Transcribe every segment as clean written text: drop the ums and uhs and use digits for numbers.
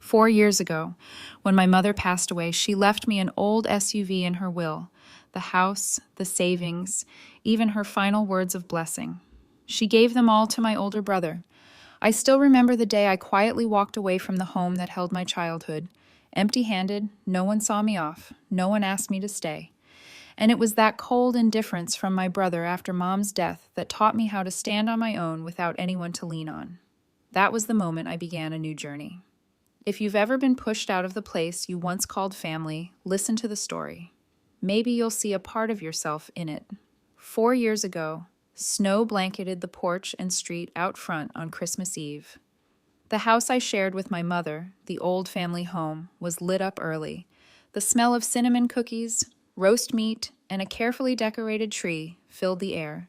4 years ago, when my mother passed away, she left me an old SUV in her will, the house, the savings, even her final words of blessing. She gave them all to my older brother. I still remember the day I quietly walked away from the home that held my childhood. Empty-handed, no one saw me off, no one asked me to stay. And it was that cold indifference from my brother after Mom's death that taught me how to stand on my own without anyone to lean on. That was the moment I began a new journey. If you've ever been pushed out of the place you once called family, listen to the story. Maybe you'll see a part of yourself in it. 4 years ago, snow blanketed the porch and street out front on Christmas Eve. The house I shared with my mother, the old family home, was lit up early. The smell of cinnamon cookies, roast meat, and a carefully decorated tree filled the air.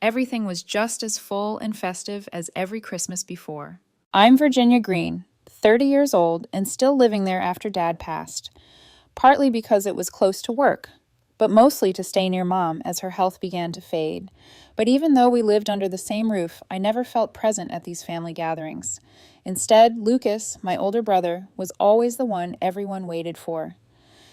Everything was just as full and festive as every Christmas before. I'm Virginia Green, 30 years old and still living there after Dad passed, partly because it was close to work, but mostly to stay near Mom as her health began to fade. But even though we lived under the same roof, I never felt present at these family gatherings. Instead, Lucas, my older brother, was always the one everyone waited for.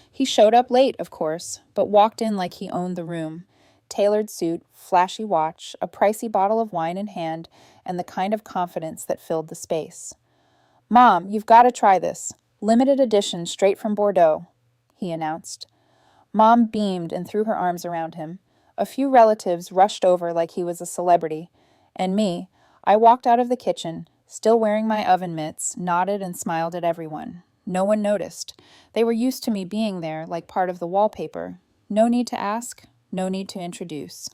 He showed up late, of course, but walked in like he owned the room. Tailored suit, flashy watch, a pricey bottle of wine in hand, and the kind of confidence that filled the space. "Mom, you've got to try this. Limited edition straight from Bordeaux," he announced. Mom beamed and threw her arms around him. A few relatives rushed over like he was a celebrity. And me, I walked out of the kitchen, still wearing my oven mitts, nodded and smiled at everyone. No one noticed. They were used to me being there like part of the wallpaper. No need to ask, no need to introduce.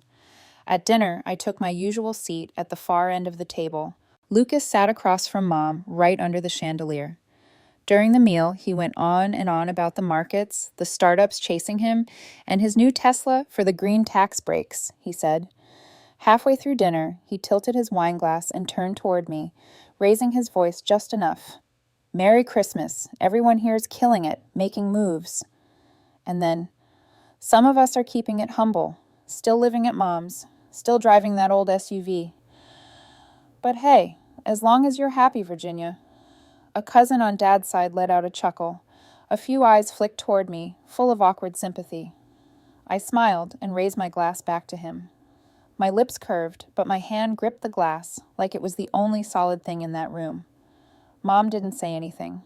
At dinner, I took my usual seat at the far end of the table. Lucas sat across from Mom, right under the chandelier. During the meal, he went on and on about the markets, the startups chasing him, and his new Tesla for the green tax breaks, he said. Halfway through dinner, he tilted his wine glass and turned toward me, raising his voice just enough. "Merry Christmas. Everyone here is killing it, making moves." And then, "Some of us are keeping it humble, still living at Mom's, still driving that old SUV. But hey, as long as you're happy, Virginia." A cousin on Dad's side let out a chuckle. A few eyes flicked toward me, full of awkward sympathy. I smiled and raised my glass back to him. My lips curved, but my hand gripped the glass like it was the only solid thing in that room. Mom didn't say anything.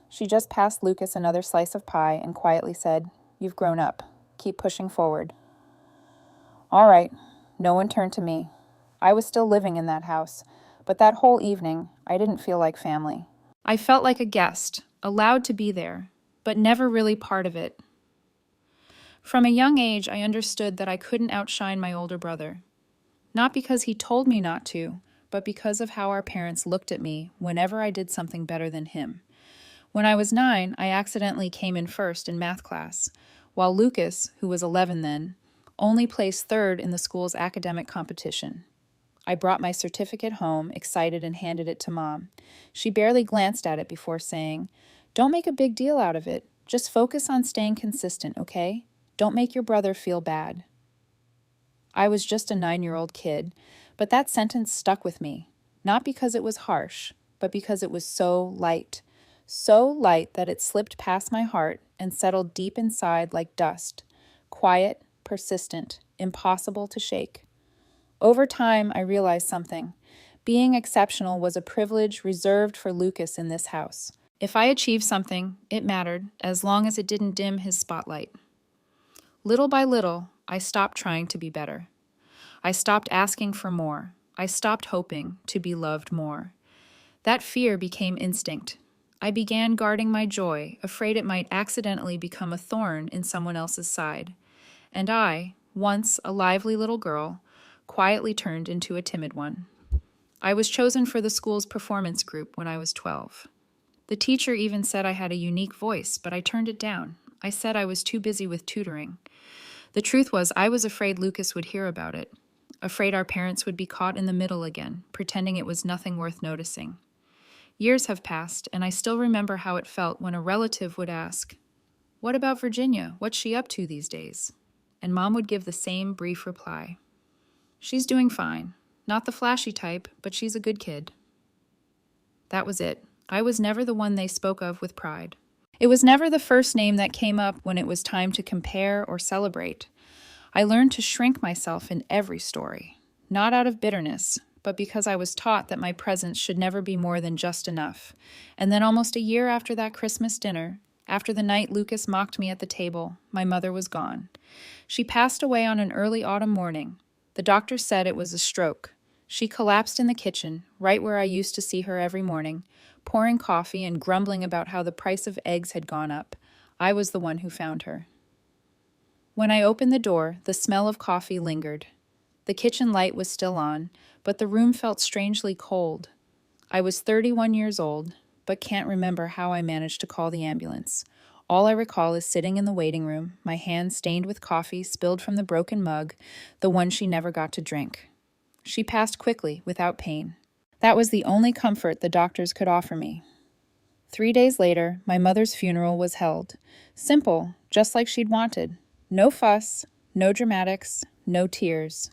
She just passed Lucas another slice of pie and quietly said, "You've grown up. Keep pushing forward." All right. No one turned to me. I was still living in that house, but that whole evening, I didn't feel like family. I felt like a guest, allowed to be there, but never really part of it. From a young age, I understood that I couldn't outshine my older brother. Not because he told me not to, but because of how our parents looked at me whenever I did something better than him. When I was 9, I accidentally came in first in math class, while Lucas, who was 11 then, only placed third in the school's academic competition. I brought my certificate home, excited, and handed it to Mom. She barely glanced at it before saying, "Don't make a big deal out of it. Just focus on staying consistent, okay? Don't make your brother feel bad." I was just a 9-year-old kid, but that sentence stuck with me, not because it was harsh, but because it was so light that it slipped past my heart and settled deep inside like dust, quiet, persistent, impossible to shake. Over time, I realized something. Being exceptional was a privilege reserved for Lucas in this house. If I achieved something, it mattered, as long as it didn't dim his spotlight. Little by little, I stopped trying to be better. I stopped asking for more. I stopped hoping to be loved more. That fear became instinct. I began guarding my joy, afraid it might accidentally become a thorn in someone else's side. And I, once a lively little girl, quietly turned into a timid one. I was chosen for the school's performance group when I was 12. The teacher even said I had a unique voice, but I turned it down. I said I was too busy with tutoring. The truth was, I was afraid Lucas would hear about it, afraid our parents would be caught in the middle again, pretending it was nothing worth noticing. Years have passed, and I still remember how it felt when a relative would ask, "What about Virginia? What's she up to these days?" And Mom would give the same brief reply. "She's doing fine. Not the flashy type, but she's a good kid." That was it. I was never the one they spoke of with pride. It was never the first name that came up when it was time to compare or celebrate. I learned to shrink myself in every story, not out of bitterness, but because I was taught that my presence should never be more than just enough. And then almost a year after that Christmas dinner, after the night Lucas mocked me at the table, my mother was gone. She passed away on an early autumn morning. The doctor said it was a stroke. She collapsed in the kitchen, right where I used to see her every morning, pouring coffee and grumbling about how the price of eggs had gone up. I was the one who found her. When I opened the door, the smell of coffee lingered. The kitchen light was still on, but the room felt strangely cold. I was 31 years old, but can't remember how I managed to call the ambulance. All I recall is sitting in the waiting room, my hands stained with coffee spilled from the broken mug, the one she never got to drink. She passed quickly, without pain. That was the only comfort the doctors could offer me. 3 days later, my mother's funeral was held. Simple, just like she'd wanted. No fuss, no dramatics, no tears.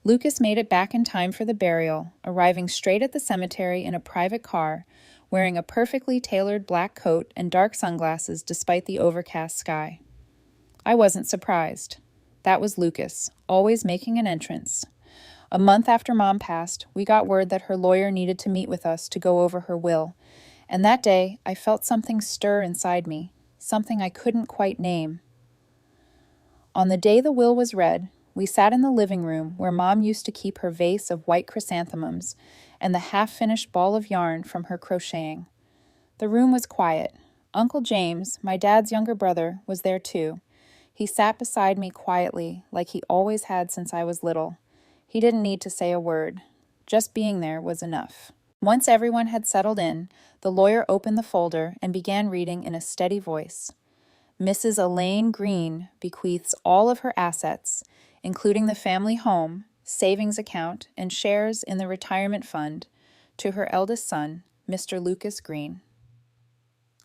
Lucas made it back in time for the burial, arriving straight at the cemetery in a private car, wearing a perfectly tailored black coat and dark sunglasses despite the overcast sky. I wasn't surprised. That was Lucas, always making an entrance. A month after Mom passed, we got word that her lawyer needed to meet with us to go over her will, and that day I felt something stir inside me, something I couldn't quite name. On the day the will was read, we sat in the living room where Mom used to keep her vase of white chrysanthemums and the half-finished ball of yarn from her crocheting. The room was quiet. Uncle James, my dad's younger brother, was there too. He sat beside me quietly, like he always had since I was little. He didn't need to say a word. Just being there was enough. Once everyone had settled in, the lawyer opened the folder and began reading in a steady voice. Mrs. Elaine Green bequeaths all of her assets, including the family home, savings account, and shares in the retirement fund, to her eldest son, Mr. Lucas Green.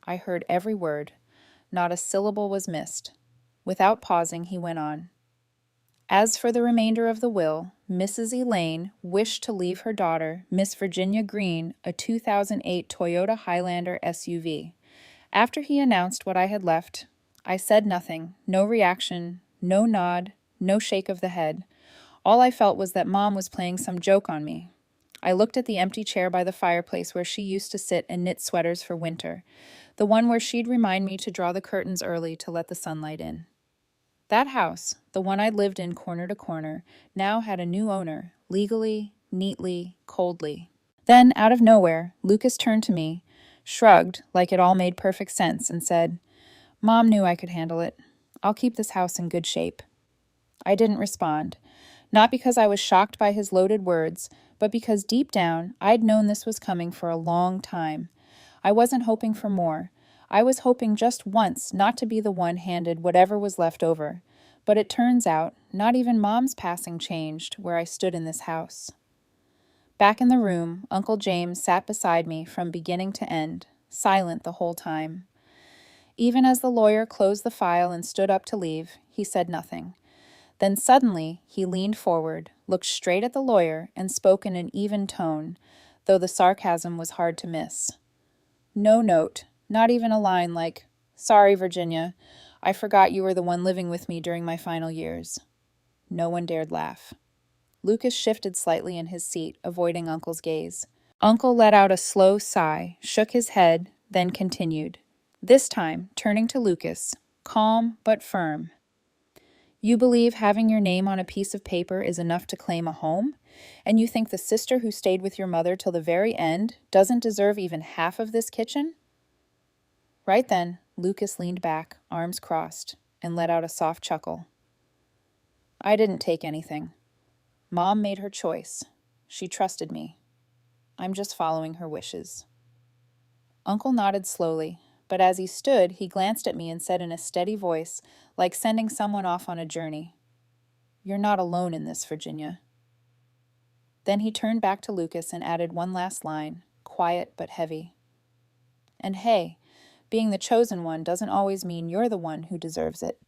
I heard every word. Not a syllable was missed. Without pausing, he went on. As for the remainder of the will, Mrs. Elaine wished to leave her daughter, Miss Virginia Green, a 2008 Toyota Highlander SUV. After he announced what I had left, I said nothing, no reaction, no nod, no shake of the head. All I felt was that Mom was playing some joke on me. I looked at the empty chair by the fireplace where she used to sit and knit sweaters for winter, the one where she'd remind me to draw the curtains early to let the sunlight in. That house, the one I'd lived in corner to corner, now had a new owner, legally, neatly, coldly. Then, out of nowhere, Lucas turned to me, shrugged like it all made perfect sense, and said, Mom knew I could handle it. I'll keep this house in good shape. I didn't respond, not because I was shocked by his loaded words, but because deep down, I'd known this was coming for a long time. I wasn't hoping for more. I was hoping just once not to be the one handed whatever was left over. But it turns out, not even Mom's passing changed where I stood in this house. Back in the room, Uncle James sat beside me from beginning to end, silent the whole time. Even as the lawyer closed the file and stood up to leave, he said nothing. Then suddenly, he leaned forward, looked straight at the lawyer, and spoke in an even tone, though the sarcasm was hard to miss. No note, not even a line like, Sorry, Virginia, I forgot you were the one living with me during my final years. No one dared laugh. Lucas shifted slightly in his seat, avoiding Uncle's gaze. Uncle let out a slow sigh, shook his head, then continued, this time turning to Lucas, calm but firm. You believe having your name on a piece of paper is enough to claim a home? And you think the sister who stayed with your mother till the very end doesn't deserve even half of this kitchen? Right then, Lucas leaned back, arms crossed, and let out a soft chuckle. I didn't take anything. Mom made her choice. She trusted me. I'm just following her wishes. Uncle nodded slowly, but as he stood, he glanced at me and said in a steady voice, like sending someone off on a journey, You're not alone in this, Virginia. Then he turned back to Lucas and added one last line, quiet but heavy. And hey, being the chosen one doesn't always mean you're the one who deserves it.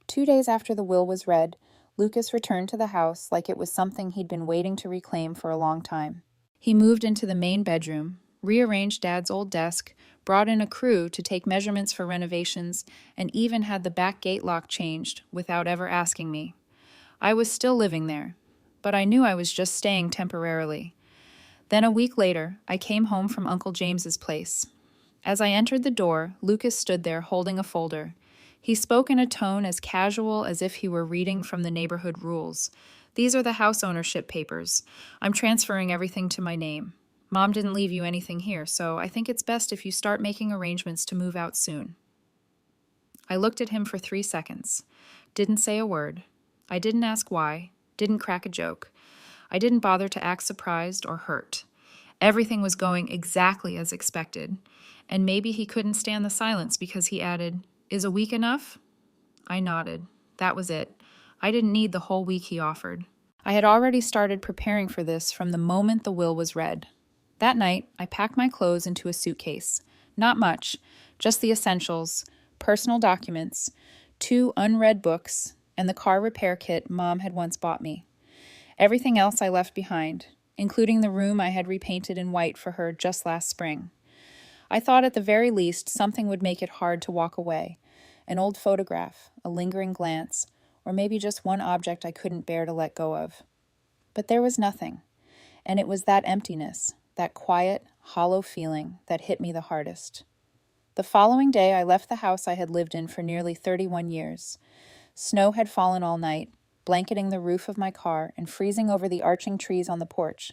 2 days after the will was read, Lucas returned to the house like it was something he'd been waiting to reclaim for a long time. He moved into the main bedroom, rearranged Dad's old desk, brought in a crew to take measurements for renovations, and even had the back gate lock changed without ever asking me. I was still living there, but I knew I was just staying temporarily. Then a week later, I came home from Uncle James's place. As I entered the door, Lucas stood there holding a folder. He spoke in a tone as casual as if he were reading from the neighborhood rules. "These are the house ownership papers. I'm transferring everything to my name. Mom didn't leave you anything here, so I think it's best if you start making arrangements to move out soon." I looked at him for 3 seconds. Didn't say a word. I didn't ask why, didn't crack a joke. I didn't bother to act surprised or hurt. Everything was going exactly as expected. And maybe he couldn't stand the silence because he added, "Is a week enough?" I nodded. That was it. I didn't need the whole week he offered. I had already started preparing for this from the moment the will was read. That night, I packed my clothes into a suitcase. Not much, just the essentials, personal documents, 2 unread books, and the car repair kit Mom had once bought me. Everything else I left behind, including the room I had repainted in white for her just last spring. I thought at the very least something would make it hard to walk away. An old photograph, a lingering glance, or maybe just one object I couldn't bear to let go of. But there was nothing, and it was that emptiness, that quiet, hollow feeling that hit me the hardest. The following day I left the house I had lived in for nearly 31 years. Snow had fallen all night, blanketing the roof of my car and freezing over the arching trees on the porch.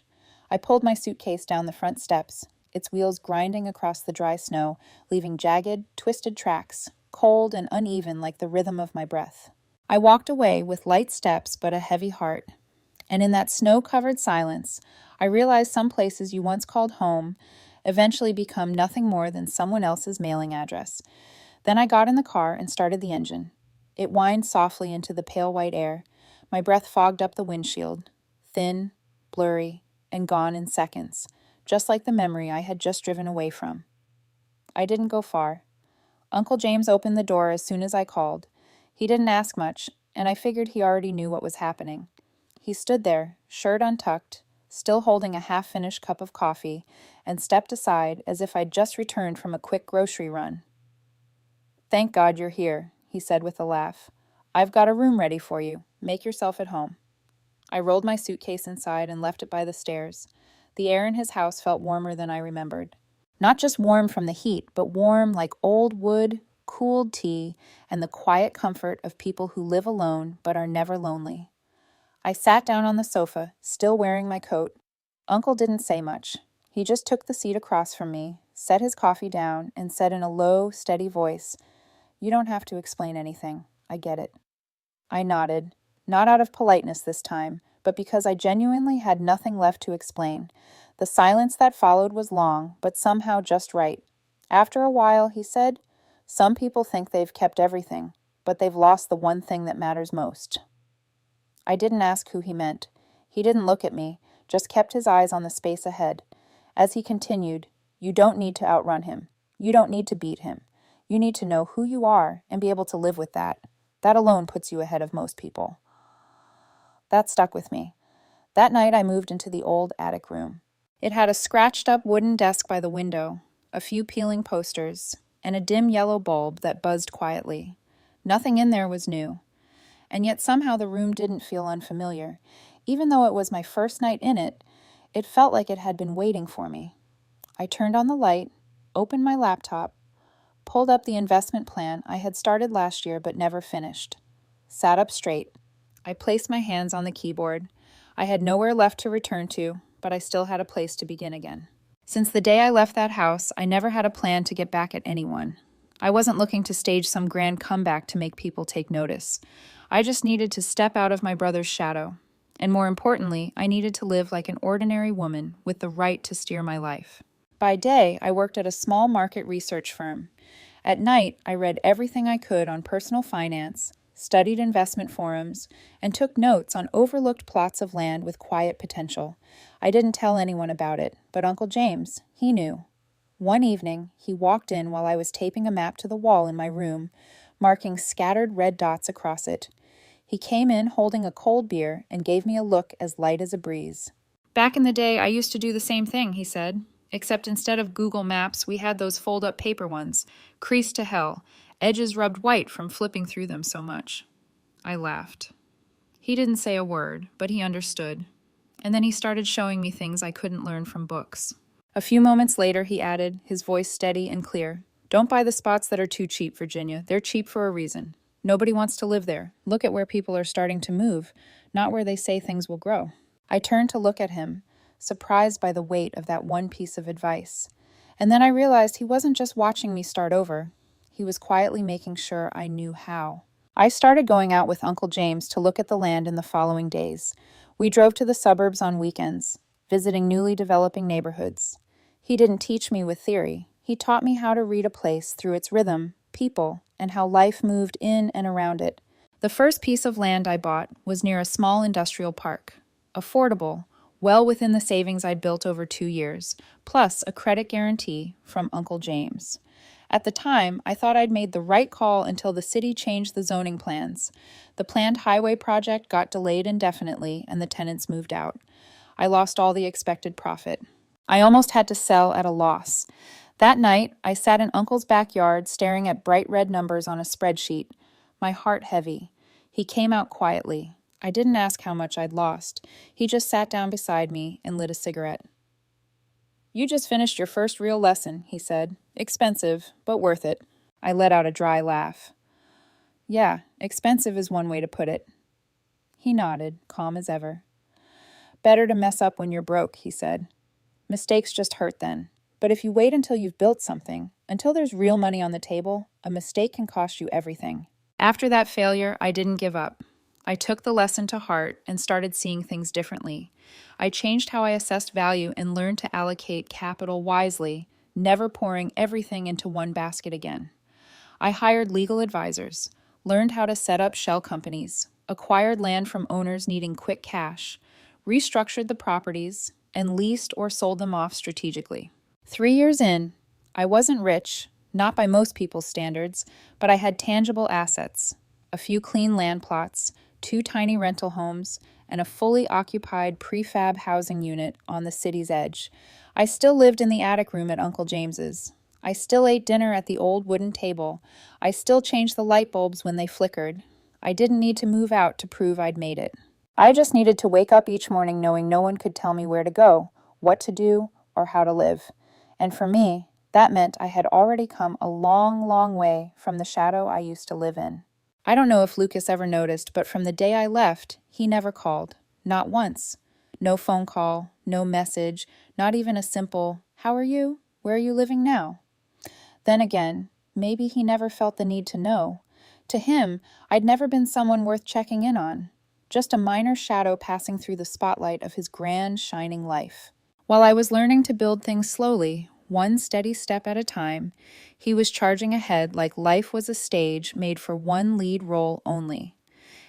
I pulled my suitcase down the front steps, its wheels grinding across the dry snow, leaving jagged, twisted tracks, cold and uneven like the rhythm of my breath. I walked away with light steps but a heavy heart, and in that snow-covered silence, I realized some places you once called home eventually become nothing more than someone else's mailing address. Then I got in the car and started the engine. It whined softly into the pale white air. My breath fogged up the windshield, thin, blurry, and gone in seconds, just like the memory I had just driven away from. I didn't go far. Uncle James opened the door as soon as I called. He didn't ask much, and I figured he already knew what was happening. He stood there, shirt untucked, still holding a half-finished cup of coffee, and stepped aside as if I'd just returned from a quick grocery run. "Thank God you're here," he said with a laugh. "I've got a room ready for you. Make yourself at home." I rolled my suitcase inside and left it by the stairs. The air in his house felt warmer than I remembered. Not just warm from the heat, but warm like old wood, cooled tea, and the quiet comfort of people who live alone but are never lonely. I sat down on the sofa, still wearing my coat. Uncle didn't say much. He just took the seat across from me, set his coffee down, and said in a low, steady voice, "You don't have to explain anything. I get it." I nodded, not out of politeness this time, but because I genuinely had nothing left to explain. The silence that followed was long, but somehow just right. After a while, he said, "Some people think they've kept everything, but they've lost the one thing that matters most." I didn't ask who he meant. He didn't look at me, just kept his eyes on the space ahead. As he continued, "You don't need to outrun him. You don't need to beat him. You need to know who you are and be able to live with that. That alone puts you ahead of most people." That stuck with me. That night I moved into the old attic room. It had a scratched-up wooden desk by the window, a few peeling posters, and a dim yellow bulb that buzzed quietly. Nothing in there was new. And yet somehow the room didn't feel unfamiliar. Even though it was my first night in it, it felt like it had been waiting for me. I turned on the light, opened my laptop, pulled up the investment plan I had started last year but never finished, sat up straight. I placed my hands on the keyboard. I had nowhere left to return to, but I still had a place to begin again. Since the day I left that house, I never had a plan to get back at anyone. I wasn't looking to stage some grand comeback to make people take notice. I just needed to step out of my brother's shadow. And more importantly, I needed to live like an ordinary woman with the right to steer my life. By day, I worked at a small market research firm. At night, I read everything I could on personal finance, studied investment forums, and took notes on overlooked plots of land with quiet potential. I didn't tell anyone about it, but Uncle James, he knew. One evening, he walked in while I was taping a map to the wall in my room, marking scattered red dots across it. He came in holding a cold beer and gave me a look as light as a breeze. "Back in the day, I used to do the same thing," he said. Except instead of Google Maps, we had those fold-up paper ones, creased to hell, edges rubbed white from flipping through them so much. I laughed. He didn't say a word, but he understood. And then he started showing me things I couldn't learn from books. A few moments later, he added, his voice steady and clear. Don't buy the spots that are too cheap, Virginia. They're cheap for a reason. Nobody wants to live there. Look at where people are starting to move, not where they say things will grow. I turned to look at him, surprised by the weight of that one piece of advice. And then I realized he wasn't just watching me start over. He was quietly making sure I knew how. I started going out with Uncle James to look at the land in the following days. We drove to the suburbs on weekends, visiting newly developing neighborhoods. He didn't teach me with theory. He taught me how to read a place through its rhythm, people, and how life moved in and around it. The first piece of land I bought was near a small industrial park. Affordable, well within the savings I'd built over 2 years, plus a credit guarantee from Uncle James. At the time, I thought I'd made the right call until the city changed the zoning plans. The planned highway project got delayed indefinitely, and the tenants moved out. I lost all the expected profit. I almost had to sell at a loss. That night, I sat in Uncle's backyard staring at bright red numbers on a spreadsheet, my heart heavy. He came out quietly. I didn't ask how much I'd lost. He just sat down beside me and lit a cigarette. You just finished your first real lesson, he said. Expensive, but worth it. I let out a dry laugh. Yeah, expensive is one way to put it. He nodded, calm as ever. Better to mess up when you're broke, he said. Mistakes just hurt then. But if you wait until you've built something, until there's real money on the table, a mistake can cost you everything. After that failure, I didn't give up. I took the lesson to heart and started seeing things differently. I changed how I assessed value and learned to allocate capital wisely, never pouring everything into one basket again. I hired legal advisors, learned how to set up shell companies, acquired land from owners needing quick cash, restructured the properties, and leased or sold them off strategically. 3 years in, I wasn't rich, not by most people's standards, but I had tangible assets, a few clean land plots, 2 tiny rental homes, and a fully occupied prefab housing unit on the city's edge. I still lived in the attic room at Uncle James's. I still ate dinner at the old wooden table. I still changed the light bulbs when they flickered. I didn't need to move out to prove I'd made it. I just needed to wake up each morning knowing no one could tell me where to go, what to do, or how to live. And for me, that meant I had already come a long, long way from the shadow I used to live in. I don't know if Lucas ever noticed, but from the day I left, he never called. Not once. No phone call, no message, not even a simple, "How are you? Where are you living now?" Then again, maybe he never felt the need to know. To him, I'd never been someone worth checking in on. Just a minor shadow passing through the spotlight of his grand, shining life. While I was learning to build things slowly, one steady step at a time, he was charging ahead like life was a stage made for one lead role only.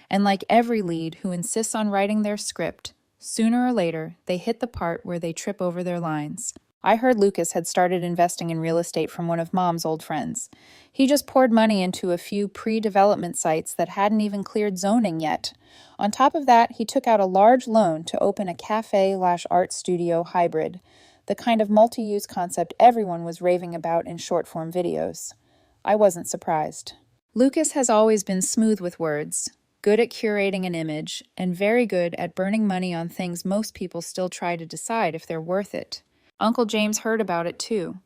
And like every lead who insists on writing their script, sooner or later, they hit the part where they trip over their lines. I heard Lucas had started investing in real estate from one of Mom's old friends. He just poured money into a few pre-development sites that hadn't even cleared zoning yet. On top of that, he took out a large loan to open a cafe/art studio hybrid, the kind of multi-use concept everyone was raving about in short-form videos. I wasn't surprised. Lucas has always been smooth with words, good at curating an image, and very good at burning money on things most people still try to decide if they're worth it. Uncle James heard about it too,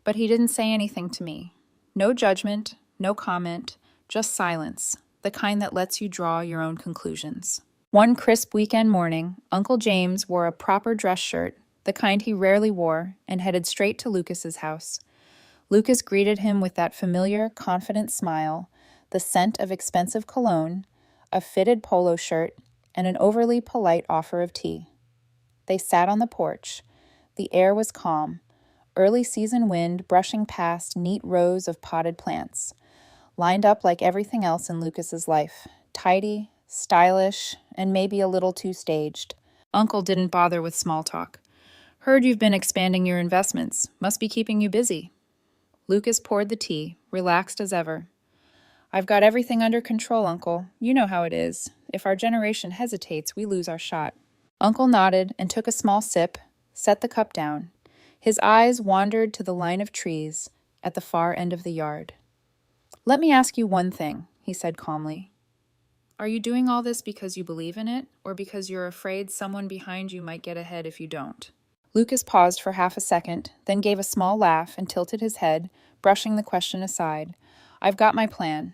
but he didn't say anything to me. No judgment, no comment, just silence, the kind that lets you draw your own conclusions. One crisp weekend morning, Uncle James wore a proper dress shirt, the kind he rarely wore, and headed straight to Lucas's house. Lucas greeted him with that familiar, confident smile, the scent of expensive cologne, a fitted polo shirt, and an overly polite offer of tea. They sat on the porch. The air was calm, early season wind brushing past neat rows of potted plants, lined up like everything else in Lucas's life, tidy, stylish, and maybe a little too staged. Uncle didn't bother with small talk. Heard you've been expanding your investments. Must be keeping you busy. Lucas poured the tea, relaxed as ever. I've got everything under control, Uncle. You know how it is. If our generation hesitates, we lose our shot. Uncle nodded and took a small sip, set the cup down. His eyes wandered to the line of trees at the far end of the yard. "Let me ask you one thing," he said calmly. "Are you doing all this because you believe in it, or because you're afraid someone behind you might get ahead if you don't?" Lucas paused for half a second, then gave a small laugh and tilted his head, brushing the question aside. "I've got my plan.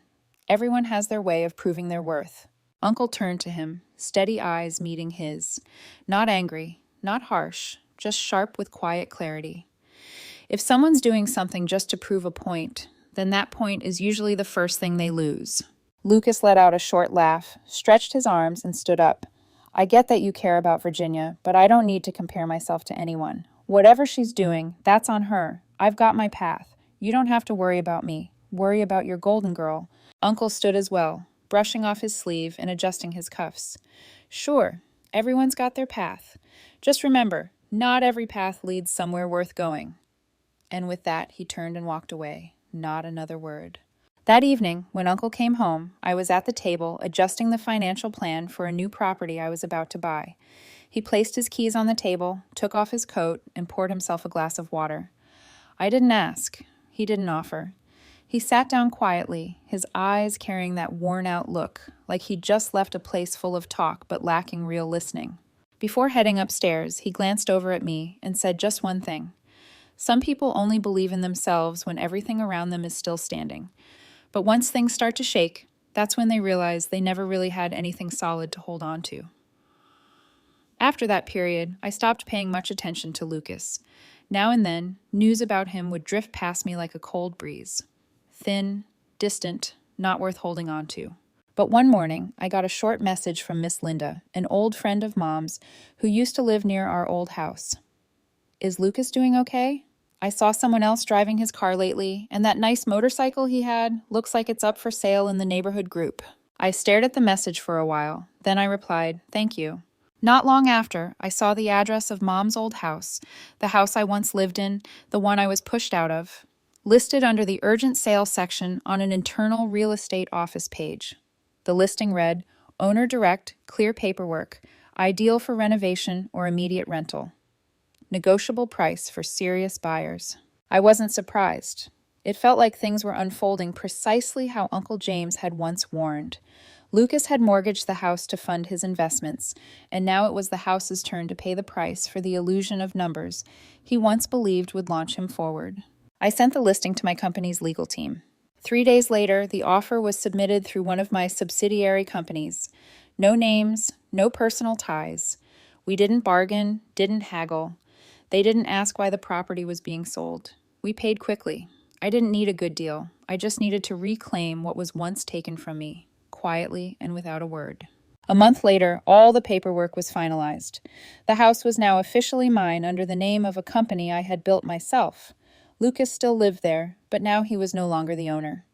Everyone has their way of proving their worth." Uncle turned to him, steady eyes meeting his. Not angry, not harsh, just sharp with quiet clarity. "If someone's doing something just to prove a point, then that point is usually the first thing they lose." Lucas let out a short laugh, stretched his arms, and stood up. "I get that you care about Virginia, but I don't need to compare myself to anyone. Whatever she's doing, that's on her. I've got my path. You don't have to worry about me. Worry about your golden girl." Uncle stood as well, brushing off his sleeve and adjusting his cuffs. "Sure, everyone's got their path. Just remember, not every path leads somewhere worth going." And with that, he turned and walked away. Not another word. That evening, when Uncle came home, I was at the table adjusting the financial plan for a new property I was about to buy. He placed his keys on the table, took off his coat, and poured himself a glass of water. I didn't ask. He didn't offer. He sat down quietly, his eyes carrying that worn-out look, like he'd just left a place full of talk but lacking real listening. Before heading upstairs, he glanced over at me and said just one thing. "Some people only believe in themselves when everything around them is still standing. But once things start to shake, that's when they realize they never really had anything solid to hold on to." After that period, I stopped paying much attention to Lucas. Now and then, news about him would drift past me like a cold breeze. Thin, distant, not worth holding on to. But one morning, I got a short message from Miss Linda, an old friend of Mom's, who used to live near our old house. "Is Lucas doing okay? I saw someone else driving his car lately, and that nice motorcycle he had looks like it's up for sale in the neighborhood group." I stared at the message for a while, then I replied, "Thank you." Not long after, I saw the address of Mom's old house, the house I once lived in, the one I was pushed out of, listed under the urgent sale section on an internal real estate office page. The listing read, "Owner direct, clear paperwork, ideal for renovation or immediate rental. Negotiable price for serious buyers." I wasn't surprised. It felt like things were unfolding precisely how Uncle James had once warned. Lucas had mortgaged the house to fund his investments, and now it was the house's turn to pay the price for the illusion of numbers he once believed would launch him forward. I sent the listing to my company's legal team. 3 days later, the offer was submitted through one of my subsidiary companies. No names, no personal ties. We didn't bargain, didn't haggle. They didn't ask why the property was being sold. We paid quickly. I didn't need a good deal. I just needed to reclaim what was once taken from me, quietly and without a word. A month later, all the paperwork was finalized. The house was now officially mine under the name of a company I had built myself. Lucas still lived there, but now he was no longer the owner.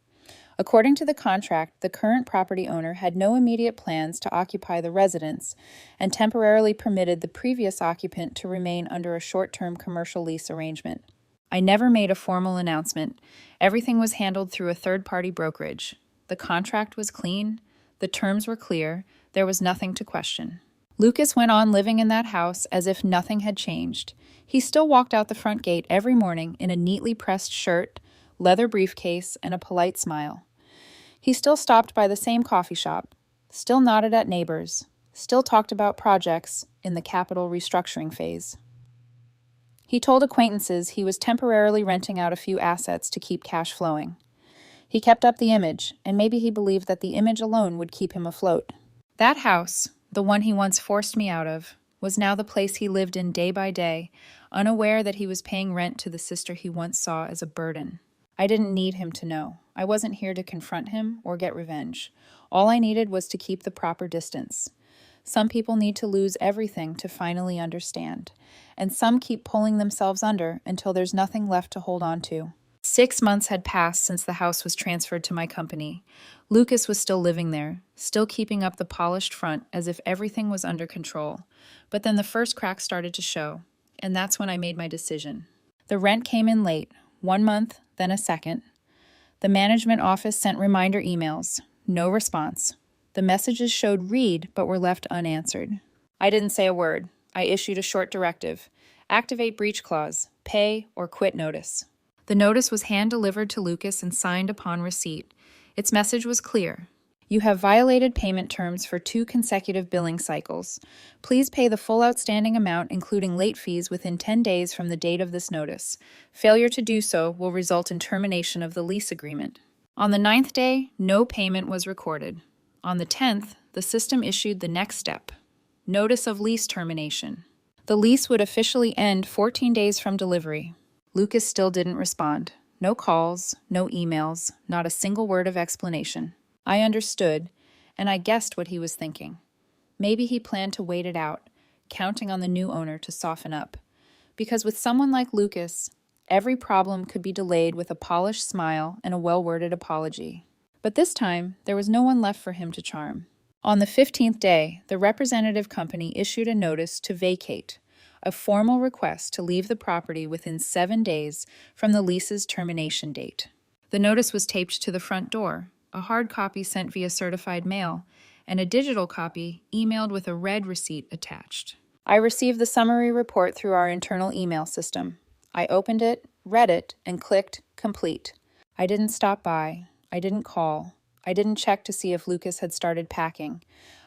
According to the contract, the current property owner had no immediate plans to occupy the residence and temporarily permitted the previous occupant to remain under a short-term commercial lease arrangement. I never made a formal announcement. Everything was handled through a third-party brokerage. The contract was clean, the terms were clear, there was nothing to question. Lucas went on living in that house as if nothing had changed. He still walked out the front gate every morning in a neatly pressed shirt, leather briefcase, and a polite smile. He still stopped by the same coffee shop, still nodded at neighbors, still talked about projects in the capital restructuring phase. He told acquaintances he was temporarily renting out a few assets to keep cash flowing. He kept up the image, and maybe he believed that the image alone would keep him afloat. That house, the one he once forced me out of, was now the place he lived in day by day, unaware that he was paying rent to the sister he once saw as a burden. I didn't need him to know. I wasn't here to confront him or get revenge. All I needed was to keep the proper distance. Some people need to lose everything to finally understand, and some keep pulling themselves under until there's nothing left to hold on to. 6 months had passed since the house was transferred to my company. Lucas was still living there, still keeping up the polished front as if everything was under control. But then the first cracks started to show, and that's when I made my decision. The rent came in late, 1 month, then a second. The management office sent reminder emails. No response. The messages showed read, but were left unanswered. I didn't say a word. I issued a short directive. Activate breach clause, pay or quit notice. The notice was hand-delivered to Lucas and signed upon receipt. Its message was clear. You have violated payment terms for 2 consecutive billing cycles. Please pay the full outstanding amount, including late fees, within 10 days from the date of this notice. Failure to do so will result in termination of the lease agreement. On the 9th day, no payment was recorded. On the 10th, the system issued the next step: notice of lease termination. The lease would officially end 14 days from delivery. Lucas still didn't respond. No calls, no emails, not a single word of explanation. I understood, and I guessed what he was thinking. Maybe he planned to wait it out, counting on the new owner to soften up. Because with someone like Lucas, every problem could be delayed with a polished smile and a well-worded apology. But this time, there was no one left for him to charm. On the 15th day, the representative company issued a notice to vacate, a formal request to leave the property within 7 days from the lease's termination date. The notice was taped to the front door, a hard copy sent via certified mail, and a digital copy emailed with a red receipt attached. I received the summary report through our internal email system. I opened it, read it, and clicked complete. I didn't stop by. I didn't call. I didn't check to see if Lucas had started packing.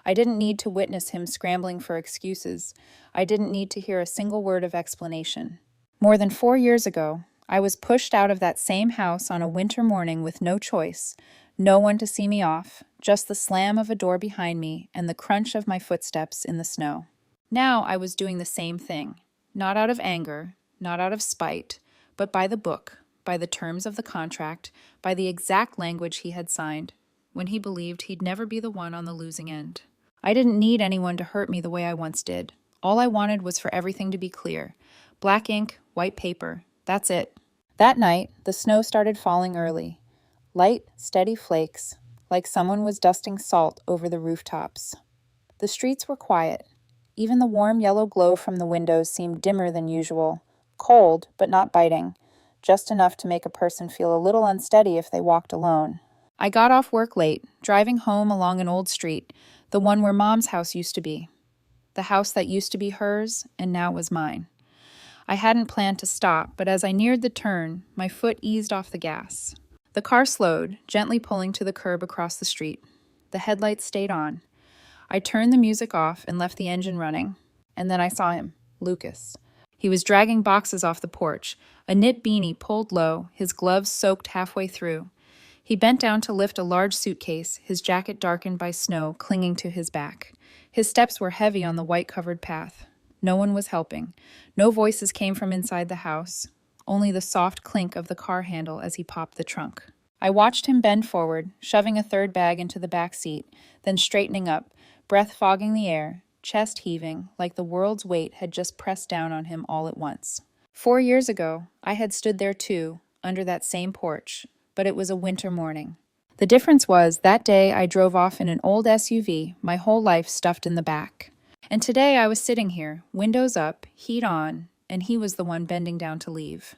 I didn't need to witness him scrambling for excuses. I didn't need to hear a single word of explanation. More than 4 years ago, I was pushed out of that same house on a winter morning with no choice, no one to see me off, just the slam of a door behind me and the crunch of my footsteps in the snow. Now I was doing the same thing, not out of anger, not out of spite, but by the book, by the terms of the contract, by the exact language he had signed, when he believed he'd never be the one on the losing end. I didn't need anyone to hurt me the way I once did. All I wanted was for everything to be clear. Black ink, white paper. That's it. That night, the snow started falling early. Light, steady flakes, like someone was dusting salt over the rooftops. The streets were quiet. Even the warm yellow glow from the windows seemed dimmer than usual. Cold, but not biting. Just enough to make a person feel a little unsteady if they walked alone. I got off work late, driving home along an old street, the one where Mom's house used to be. The house that used to be hers and now was mine. I hadn't planned to stop, but as I neared the turn, my foot eased off the gas. The car slowed, gently pulling to the curb across the street. The headlights stayed on. I turned the music off and left the engine running. And then I saw him, Lucas. He was dragging boxes off the porch, a knit beanie pulled low, his gloves soaked halfway through. He bent down to lift a large suitcase, his jacket darkened by snow clinging to his back. His steps were heavy on the white-covered path. No one was helping. No voices came from inside the house. Only the soft clink of the car handle as he popped the trunk. I watched him bend forward, shoving a third bag into the back seat, then straightening up, breath fogging the air, chest heaving, like the world's weight had just pressed down on him all at once. 4 years ago, I had stood there too, under that same porch, but it was a winter morning. The difference was, that day I drove off in an old SUV, my whole life stuffed in the back. And today I was sitting here, windows up, heat on, and he was the one bending down to leave.